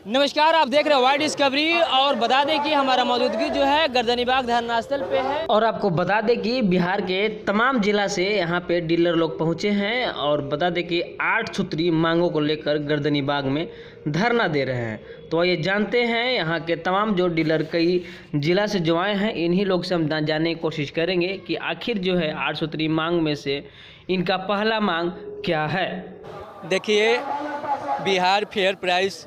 नमस्कार, आप देख रहे हैं वाई डिस्कवरी। और बता दें कि हमारा मौजूदगी जो है गर्दनीबाग धरना स्थल पे है। और आपको बता दें कि बिहार के तमाम जिला से यहाँ पे डीलर लोग पहुँचे हैं और बता दें कि 8 सूत्री मांगों को लेकर गर्दनीबाग में धरना दे रहे हैं। तो ये जानते हैं यहाँ के तमाम जो डीलर कई जिला से जो आए हैं, इन्हीं लोग से हम जानने की कोशिश करेंगे कि आखिर जो है 8 सूत्री मांग में से इनका पहला मांग क्या है। देखिए, Bihar fair price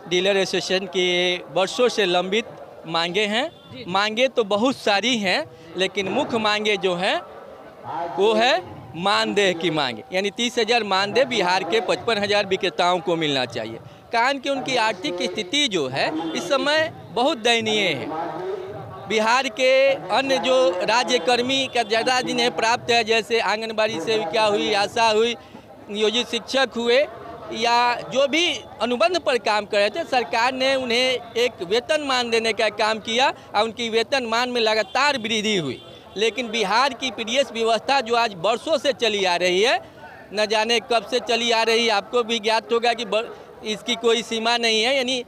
dealer association की वर्षों से लंबित मांगे हैं। मांगे तो बहुत सारी हैं, लेकिन मुख्य मांगे जो हैं वो है मानदेय की मांगे, यानी 30,000 मानदेय बिहार के 55,000 विक्रेताओं को मिलना चाहिए। कारण कि उनकी आर्थिक स्थिति जो है इस समय बहुत दयनीय है। बिहार के अन्य जो राज्य कर्मी का ज़्यादा जिन्हें प्राप्त है, जैसे आंगनबाड़ी सेविका हुई, आशा हुई, नियोजित शिक्षक हुए या जो भी अनुबंध पर काम कर रहे थे, सरकार ने उन्हें एक वेतनमान देने का काम किया और उनकी वेतनमान में लगातार वृद्धि हुई। लेकिन बिहार की पीडीएस व्यवस्था जो आज वर्षों से चली आ रही है, न जाने कब से चली आ रही है, आपको भी ज्ञात होगा कि इसकी कोई सीमा नहीं है। यानी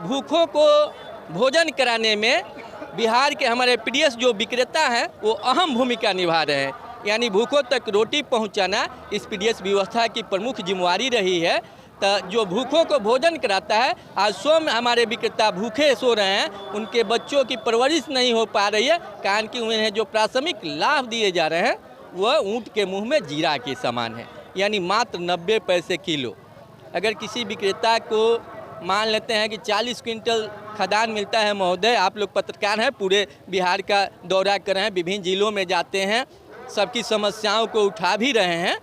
भूखों को भोजन कराने में बिहार के हमारे पीडीएस जो विक्रेता हैं वो अहम भूमिका निभा रहे हैं। यानी भूखों तक रोटी पहुंचाना इस पीडीएस व्यवस्था की प्रमुख जिम्मेवारी रही है। तो जो भूखों को भोजन कराता है, आज स्वयं हमारे विक्रेता भूखे सो रहे हैं, उनके बच्चों की परवरिश नहीं हो पा रही है। कारण कि उन्हें जो प्राथमिक लाभ दिए जा रहे हैं वह ऊँट के मुँह में जीरा के समान है, यानी मात्र 90 पैसे किलो। अगर किसी विक्रेता को मान लेते हैं कि 40 क्विंटल खदान मिलता है, महोदय आप लोग पत्रकार हैं, पूरे बिहार का दौरा कर रहे हैं, विभिन्न जिलों में जाते हैं, सबकी समस्याओं को उठा भी रहे हैं,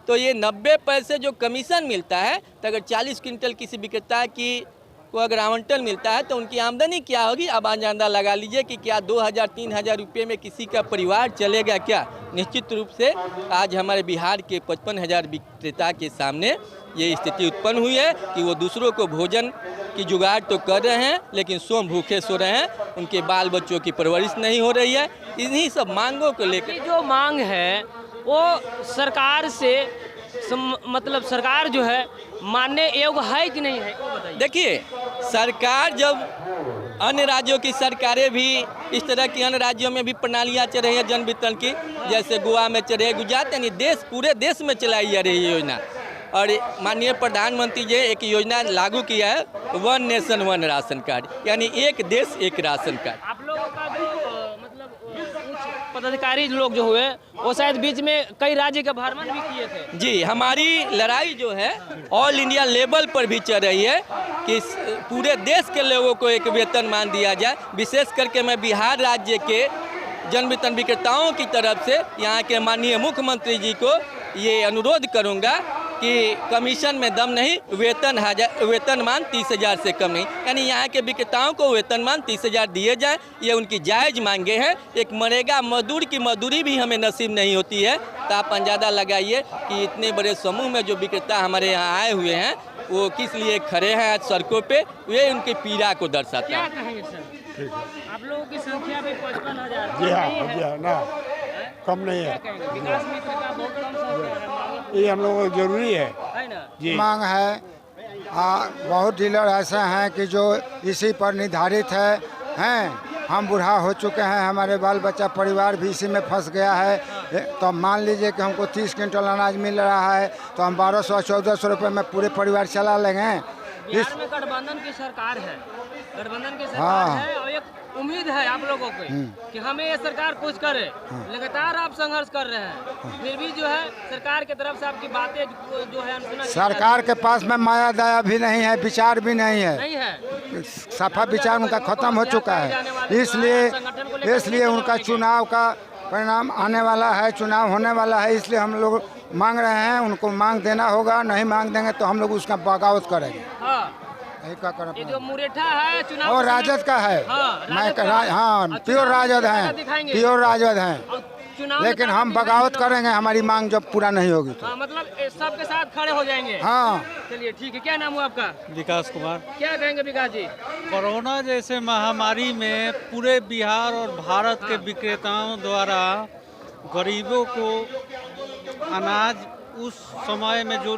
तो ये 90 पैसे जो कमीशन मिलता है, तो अगर 40 क्विंटल किसी विक्रेता की को अगर आवंटन मिलता है तो उनकी आमदनी क्या होगी, अब अंदाजा लगा लीजिए कि क्या 2,000-3,000 रुपये में किसी का परिवार चलेगा क्या। निश्चित रूप से आज हमारे बिहार के 55,000 विक्रेता के सामने ये स्थिति उत्पन्न हुई है कि वो दूसरों को भोजन की जुगाड़ तो कर रहे हैं, लेकिन स्वयं भूखे सो रहे हैं, उनके बाल बच्चों की परवरिश नहीं हो रही है। इन्हीं सब मांगों को लेकर जो मांग है वो सरकार से मतलब सरकार जो है मानने योग्य है कि नहीं है, वो बताइए। देखिए, सरकार जब अन्य राज्यों की सरकारें भी इस तरह की अन्य राज्यों में भी प्रणालियाँ चल रही है जन वितरण की, जैसे गोवा में चल रही है, गुजरात, यानी पूरे देश में चलाई जा रही है योजना। और माननीय प्रधानमंत्री जी एक योजना लागू किया है, 1 नेशन 1 राशन कार्ड, यानी एक देश एक राशन कार्ड। आप लोगों का जो मतलब उच्च पदाधिकारी लोग जो हुए वो शायद बीच में कई राज्य का भ्रमण भी किए थे। जी, हमारी लड़ाई जो है ऑल इंडिया लेवल पर भी चल रही है कि पूरे देश के लोगों को एक वेतनमान दिया जाए। विशेष करके मैं बिहार राज्य के जन वितरण विक्रेताओं की तरफ से यहाँ के माननीय मुख्यमंत्री जी को ये अनुरोध करूँगा कि कमीशन में दम नहीं, वेतनमान 30,000 से कम नहीं, यानी यहाँ के विक्रेताओं को वेतनमान 30,000 दिए जाएं। ये उनकी जायज़ मांगे हैं। एक मनरेगा मजदूर की मजदूरी भी हमें नसीब नहीं होती है, तो आप अंदाज़ा लगाइए कि इतने बड़े समूह में जो विक्रेता हमारे यहाँ आए हुए हैं वो किस लिए खड़े हैं आज सड़कों पे, वे उनकी पीड़ा को दर्शाता है। क्या कहेंगे सर? आप लोगों की संख्या भी 55,000 जी हाँ ना, कम नहीं है। विकास मित्र का बहुत कम संख्या है, ये हम लोगों को जरूरी है ना जी। मांग है। बहुत डीलर ऐसे हैं कि जो इसी पर निर्धारित हैं। हम बूढ़ा हो चुके हैं, हमारे बाल बच्चा परिवार भी इसी में फंस गया है। तो मान लीजिए कि हमको 30 क्विंटल अनाज मिल रहा है तो हम 1,200-1,400 रुपये में पूरे परिवार चला लेंगे। बिहार में गठबंधन की सरकार है, गठबंधन की सरकार है और एक उम्मीद है आप लोगों को कि हमें ये सरकार कुछ करे। लगातार आप संघर्ष कर रहे हैं, फिर भी जो है सरकार की तरफ से आपकी बातें जो है सरकार के पास में माया दया भी नहीं है, विचार भी नहीं है। सफा विचार उनका खत्म हो चुका है। इसलिए उनका चुनाव का परिणाम आने वाला है, चुनाव होने वाला है, इसलिए हम लोग मांग रहे हैं। उनको मांग देना होगा, नहीं मांग देंगे तो हम लोग उसका बगावत करेंगे। ये जो मुरेठा है चुनाव और राजद का है। हाँ, प्योर राजद हैं, लेकिन हम बगावत करेंगे हमारी मांग जब पूरा नहीं होगी तो। मतलब सबके साथ खड़े हो जाएंगे। हाँ, चलिए ठीक है। क्या नाम हुआ आपका? विकास कुमार। क्या कहेंगे विकास जी? कोरोना जैसे महामारी में पूरे बिहार और भारत के विक्रेताओं द्वारा गरीबों को अनाज उस समय में जो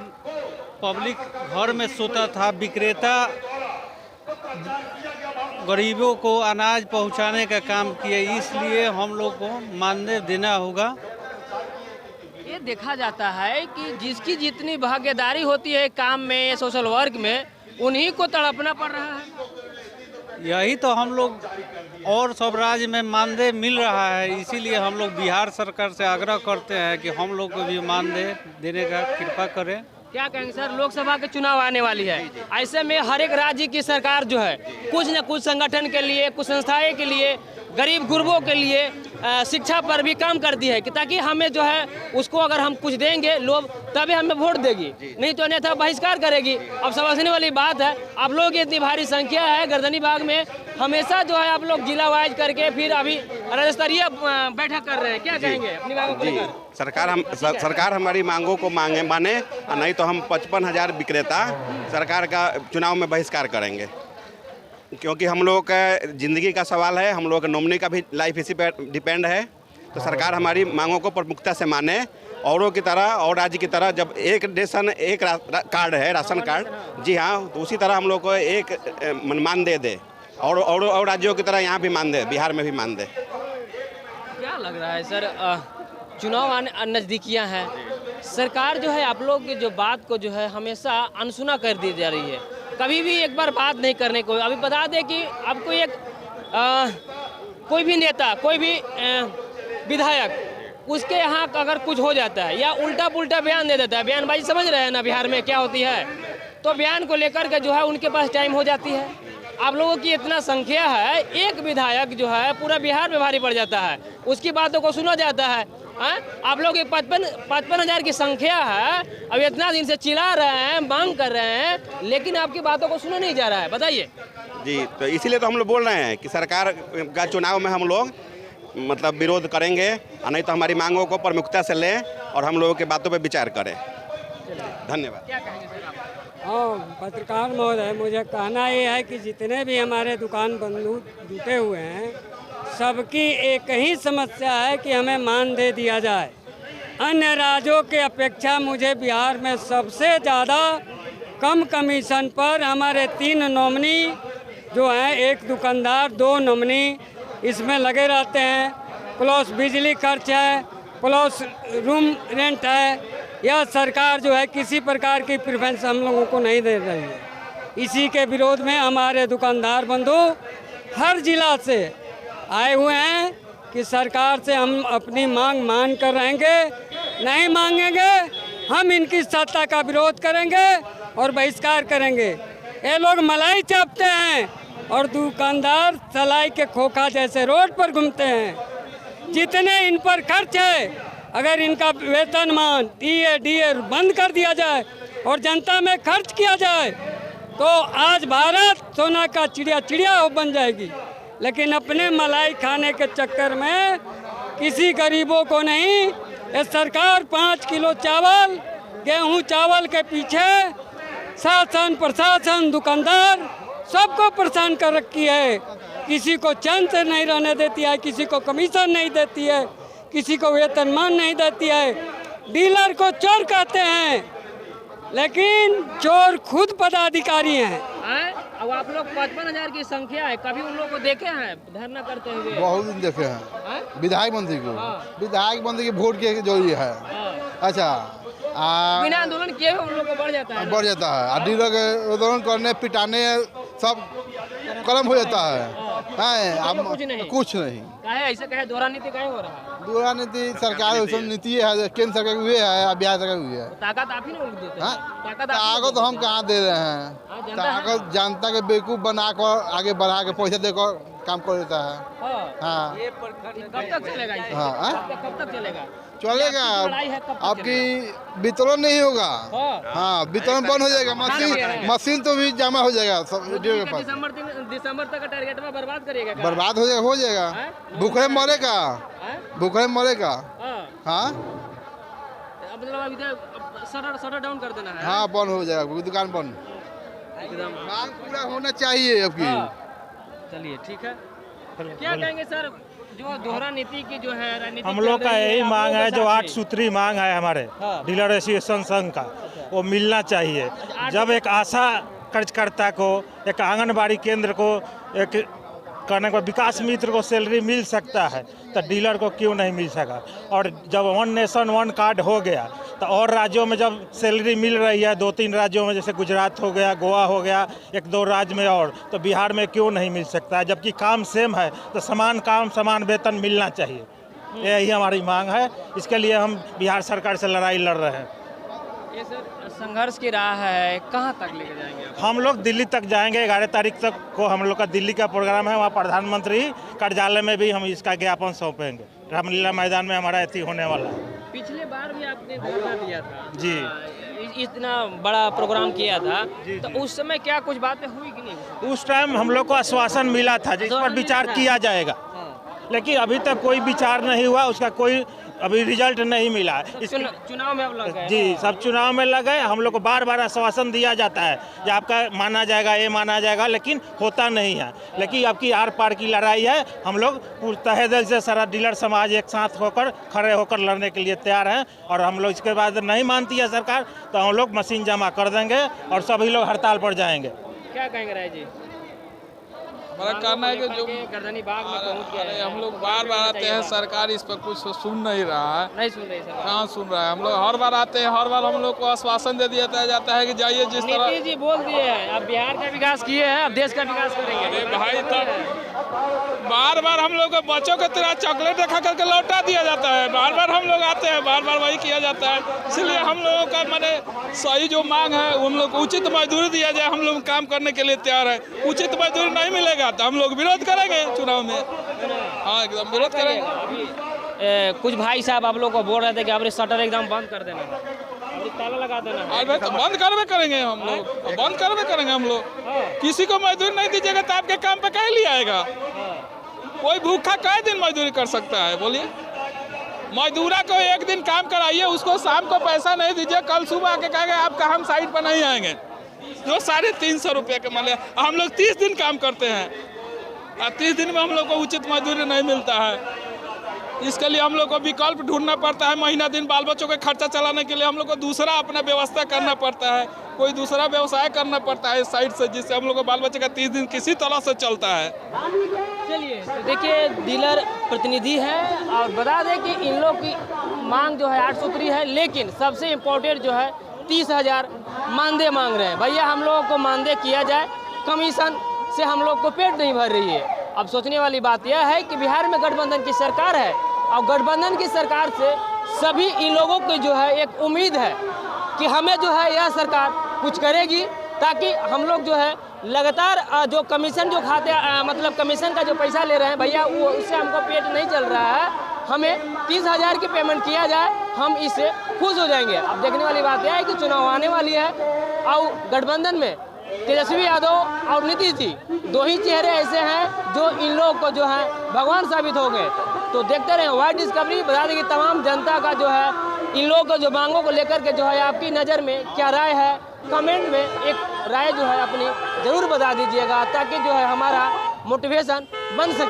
पब्लिक घर में सोता था, विक्रेता गरीबों को अनाज पहुंचाने का काम किए, इसलिए हम लोग को मानदेय देना होगा। ये देखा जाता है कि जिसकी जितनी भागीदारी होती है काम में, सोशल वर्क में, उन्हीं को तड़पना पड़ रहा है। यही तो हम लोग और सब राज्य में मानदेय मिल रहा है, इसीलिए हम लोग बिहार सरकार से आग्रह करते हैं कि हम लोग को भी मानदेय देने का कृपा करें। क्या कहेंगे सर, लोकसभा के चुनाव आने वाली है, ऐसे में हर एक राज्य की सरकार जो है कुछ न कुछ संगठन के लिए, कुछ संस्थाएं के लिए, गरीब गुरबों के लिए शिक्षा पर भी काम करती है कि ताकि हमें जो है उसको अगर हम कुछ देंगे लोग तभी हमें वोट देगी, नहीं तो अन्यथा बहिष्कार करेगी। अब समझने वाली बात है, आप लोगों की इतनी भारी संख्या है गर्दनी बाग में, हमेशा जो है आप लोग जिला वाइज करके फिर अभी राज्य स्तरीय बैठक कर रहे हैं, क्या कहेंगे अपनी मांगों को लेकर? सरकार हमारी मांगों को माने और नहीं तो हम 55,000 विक्रेता सरकार का चुनाव में बहिष्कार करेंगे, क्योंकि हम लोग का ज़िंदगी का सवाल है, हम लोग का नॉमिनी का भी लाइफ इसी पर डिपेंड है। तो सरकार हमारी मांगों को प्रमुखता से माने, औरों की तरह और राज्य की तरह जब एक नेशन एक कार्ड है, राशन कार्ड, जी हाँ, तो उसी तरह हम लोग को एक मानदेय दे और राज्यों की तरह यहाँ भी मानदेय, बिहार में भी मानदेय। क्या लग रहा है सर, चुनाव आने नज़दीकियाँ हैं, सरकार जो है आप लोग की जो बात को जो है हमेशा अनसुना कर दी जा रही है, कभी भी एक बार बात नहीं करने को। अभी बता दें कि आपको एक कोई भी नेता, कोई भी विधायक, उसके यहाँ अगर कुछ हो जाता है या उल्टा पुल्टा बयान दे देता है, बयानबाजी समझ रहे हैं ना बिहार में क्या होती है, तो बयान को लेकर के जो है उनके पास टाइम हो जाती है। आप लोगों की इतना संख्या है, एक विधायक जो है पूरा बिहार में भारी पड़ जाता है, उसकी बातों को सुना जाता है। आप लोग 55,000 की संख्या है, अब इतना दिन से चिल्ला रहे हैं, मांग कर रहे हैं, लेकिन आपकी बातों को सुना नहीं जा रहा है, बताइए। जी, तो इसीलिए तो हम लोग बोल रहे हैं कि सरकार का चुनाव में हम लोग मतलब विरोध करेंगे और नहीं तो हमारी मांगों को प्रमुखता से लें और हम लोगों की बातों पर विचार करें। धन्यवाद। क्या कहेंगे सर आप? हाँ, पत्रकार महोदय, मुझे कहना ये है कि जितने भी हमारे दुकान बंधु जुटे हुए हैं, सबकी एक ही समस्या है कि हमें मानदेय दिया जाए। अन्य राज्यों के अपेक्षा मुझे बिहार में सबसे ज़्यादा कम कमीशन पर हमारे 3 नॉमिनी जो हैं, एक दुकानदार, 2 नॉमिनी इसमें लगे रहते हैं, प्लस बिजली खर्च है, प्लस रूम रेंट है। यह सरकार जो है किसी प्रकार की प्रेफरेंस हम लोगों को नहीं दे रही है। इसी के विरोध में हमारे दुकानदार बंधु हर जिला से आए हुए हैं कि सरकार से हम अपनी मांग मान कर रहेंगे, नहीं मांगेंगे हम इनकी सत्ता का विरोध करेंगे और बहिष्कार करेंगे। ये लोग मलाई चापते हैं और दुकानदार सलाई के खोखा जैसे रोड पर घूमते हैं। जितने इन पर खर्च है, अगर इनका वेतनमान डीए बंद कर दिया जाए और जनता में खर्च किया जाए तो आज भारत सोना का चिड़िया बन जाएगी। लेकिन अपने मलाई खाने के चक्कर में किसी गरीबों को नहीं, ये सरकार 5 किलो चावल, गेहूं चावल के पीछे शासन प्रशासन दुकानदार सबको परेशान कर रखी है। किसी को चैन से नहीं रहने देती है, किसी को कमीशन नहीं देती है, किसी को वेतनमान नहीं देती है। डीलर को चोर कहते हैं, लेकिन चोर खुद पदाधिकारी हैं। अब आप लोग 55,000 की संख्या है, कभी उन लोगों को देखे हैं धरना करते हुए? बहुत दिन देखे हैं विधायक मंत्री को। विधायक मंत्री की वोट के जरूरी है। अच्छा, बिना आंदोलन किए उन लोगों को बढ़ जाता है। डीलर के आंदोलन करने, पिटाने सब कलम हो जाता है। कुछ नहीं ऐसे कहे दोहरा नीति कहीं हो रहा है? दोहरा नीति सरकार नीति है, केंद्र सरकार हुई है, बिहार सरकार हुई है। ताकत आप ही नहीं देते हैं। ताकत तो हम कहाँ दे रहे हैं? ताकत जनता के बेवकूफ बनाकर आगे बढ़ा के पैसा देकर काम कर देता है। हाँ, कब तक चलेगा? कब तक चलेगा? चलेगा, आपकी वितरण नहीं होगा। हाँ, वितरण बंद हो जाएगा, मशीन तो भी जमा हो जाएगा के पास। दिसंबर तक का टारगेट में बर्बाद करिएगा? बर्बाद हो जाएगा। भूखे मरेगा, भूखे मरेगा। हाँ, मतलब शटर डाउन कर देना है। हाँ, बंद हो जाएगा, दुकान बंद। मांग पूरा होना चाहिए आपकी। चलिए ठीक है, क्या कहेंगे सर, जो दोहरा नीति की जो है रणनीति हम लोग का यही मांग है, जो 8 सूत्री मांग है हमारे डीलर एसोसिएशन संघ का, वो मिलना चाहिए। जब एक आशा कार्यकर्ता को, एक आंगनबाड़ी केंद्र को, एक करने को विकास मित्र को सैलरी मिल सकता है, तो डीलर को क्यों नहीं मिल सका। और जब वन नेशन वन कार्ड हो गया तो और राज्यों में जब सैलरी मिल रही है, 2-3 राज्यों में, जैसे गुजरात हो गया, गोवा हो गया, 1-2 राज्य में, और तो बिहार में क्यों नहीं मिल सकता है। जबकि काम सेम है तो समान काम समान वेतन मिलना चाहिए। यही हमारी मांग है। इसके लिए हम बिहार सरकार से लड़ाई लड़ रहे हैं। ये सर संघर्ष की राह है, कहाँ तक लेके जाएंगे आप? हम लोग दिल्ली तक जाएंगे। 11 तारीख तक को हम लोग का दिल्ली का प्रोग्राम है। वहाँ प्रधानमंत्री कार्यालय में भी हम इसका ज्ञापन सौंपेंगे। रामलीला मैदान में हमारा ऐसी होने वाला है। पिछले बार भी आपने धरना दिया था जी, इतना बड़ा प्रोग्राम किया था, तो उस समय क्या कुछ बातें हुई कि नहीं? उस टाइम हम लोग को आश्वासन मिला था जिस पर विचार किया जाएगा, लेकिन अभी तक कोई विचार नहीं हुआ, उसका कोई अभी रिजल्ट नहीं मिला। चुनाव में अब लग गए जी, सब चुनाव में लगे। हम लोग को बार बार आश्वासन दिया जाता है कि आपका माना जाएगा, ये माना जाएगा, लेकिन होता नहीं है। लेकिन अब की आर पार की लड़ाई है। हम लोग तहे दिल से सारा डीलर समाज एक साथ होकर खड़े होकर लड़ने के लिए तैयार हैं। और हम लोग इसके बाद नहीं मानती है सरकार तो हम लोग मशीन जमा कर देंगे और सभी लोग हड़ताल पर जाएंगे। क्या कहेंगे राय जी? हमारा कहना है कि जो गर्दनी बाग में पहुंच गए हैं, हम लोग बार बार आते हैं, सरकार इस पर कुछ सुन नहीं रहा है। नहीं सुन रही सरकार। कहाँ सुन रहा है? हम लोग हर बार आते हैं, हर बार हम लोग को आश्वासन दे दिया जाता है कि जाइए जिस तरह। नीतीश जी बोल दिए हैं अब बिहार का विकास किए हैं, अब देश का विकास करेंगे। अरे भाई, तब बार बार हम लोग को बच्चों के तरह चॉकलेट दिखा करके लौटा दिया जाता है। बार बार हम लोग आते हैं, बार बार वही किया जाता है। इसलिए हम लोगों का माने सही जो मांग है, हम लोग को उचित मजदूरी दिया जाए। हम लोग काम करने के लिए तैयार है। उचित मजदूरी नहीं मिलेगा तो हम लोग विरोध करेंगे चुनाव में। हाँ, एकदम विरोध करेंगे। अभी कुछ भाई साहब आप लोग को बोल रहे थे कि अपने शटर एकदम बंद कर देना, ताला लगा देना। अरे तो बंद करवे करेंगे हम लोग, बंद करवे करेंगे हम लोग। किसी को मजदूरी नहीं दीजिएगा तो आपके काम पे कहीं लिया आएगा? कोई भूखा कई दिन मजदूरी कर सकता है? बोलिए। मजदूरा को एक दिन काम कराइए, उसको शाम को पैसा नहीं दीजिए, कल सुबह आके कहेंगे आपका हम साइड पर नहीं आएंगे। जो 350 रुपये के मान लिया, हम लोग 30 दिन काम करते हैं और 30 दिन में हम लोग को उचित मजदूरी नहीं मिलता है। इसके लिए हम लोग को विकल्प ढूंढना पड़ता है। महीना दिन बाल बच्चों के खर्चा चलाने के लिए हम लोग को दूसरा अपना व्यवस्था करना पड़ता है। कोई दूसरा व्यवसाय करना पड़ता है इस साइड से, जिससे हम लोग को बाल बच्चे का 30 दिन किसी तरह से चलता है। चलिए, तो देखिए डीलर प्रतिनिधि है और बता दें कि इन लोग की मांग जो है 8 सूत्री है, लेकिन सबसे इम्पोर्टेंट जो है 30,000 मानदेय मांग रहे हैं। भैया हम लोगों को मानदेय किया जाए, कमीशन से हम लोग को पेट नहीं भर रही है। अब सोचने वाली बात यह है कि बिहार में गठबंधन की सरकार है और गठबंधन की सरकार से सभी इन लोगों को जो है एक उम्मीद है कि हमें जो है यह सरकार कुछ करेगी, ताकि हम लोग जो है लगातार जो कमीशन जो खाते मतलब कमीशन का जो पैसा ले रहे हैं भैया, वो उससे हमको पेट नहीं चल रहा है। हमें 30,000 की पेमेंट किया जाए, हम इससे खुश हो जाएंगे। अब देखने वाली बात यह है कि चुनाव आने वाली है और गठबंधन में तेजस्वी यादव और नीतीश जी 2 ही चेहरे ऐसे हैं जो इन लोगों को जो है भगवान साबित हो गए। तो देखते रहें वाइड डिस्कवरी। बता दें कि तमाम जनता का जो है इन लोगों को जो मांगों को लेकर के जो है आपकी नज़र में क्या राय है, कमेंट में एक राय जो है अपनी ज़रूर बता दीजिएगा, ताकि जो है हमारा मोटिवेशन बन सके।